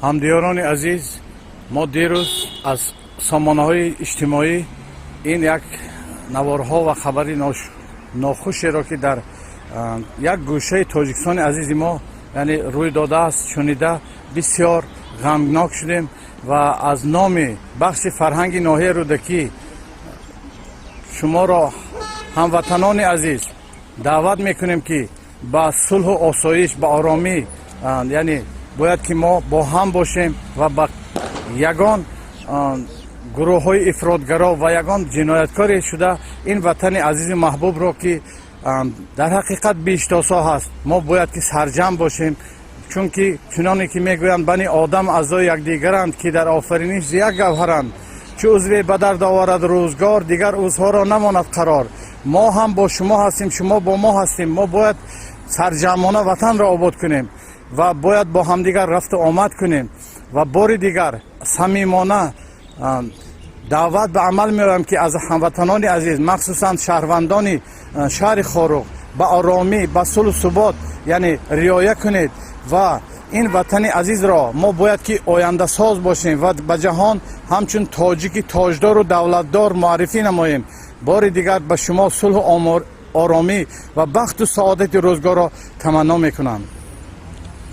ҳамдиёрони азиз, мо дирӯз аз сомонаҳои иҷтимоӣ ин як наворҳо ва хабари нохушеро ки дар як гӯшаи тоҷикистони азизи мо яъне рӯй додааст шунида бисёр ғамнок шудем ва аз номи бахши фарҳанги ноҳияи рӯдакӣ шуморо ҳамватанони азиз даъват мекунем ки ба сулҳу осоиш ба оромӣ яъне бояд ки мо бо ҳам бошем ва ба ягон гурӯҳҳои ифротгаро ва ягон ҷинояткоре шуда ин ватани азизи маҳбубро ки дар ҳақиқат биштосо ҳаст, мо бояд ки сарҷам бошем, чунки чуноне ки мегӯянд бани одам аъзои якдигаранд ки дар офариниш як гавҳаранд, чу узве ба дард оварад рӯзгор, дигар узвҳоро намонад қарор. мо ҳам бо шумо ҳастем, шумо бо мо ҳастем. Мо бояд сарҷамона ватанро обод кунем ва бояд бо ҳамдигар рафту омад кунем ва бори дигар самимона даъват ба амал меорам ки аз ҳамватанони азиз, махсусан шаҳрвандони шаҳри Хорух ба оромӣ, ба сулҳу субот яъне риоя кунед ва ин ватани азизро мо бояд ки ояндасоз бошем ва ба ҷаҳон ҳамчун тоҷики тоҷдору давлатдор муаррифӣ намоем. бори дигар ба шумо сулҳу оромӣ ва бахту саодати рӯзгорро таманно мекунам.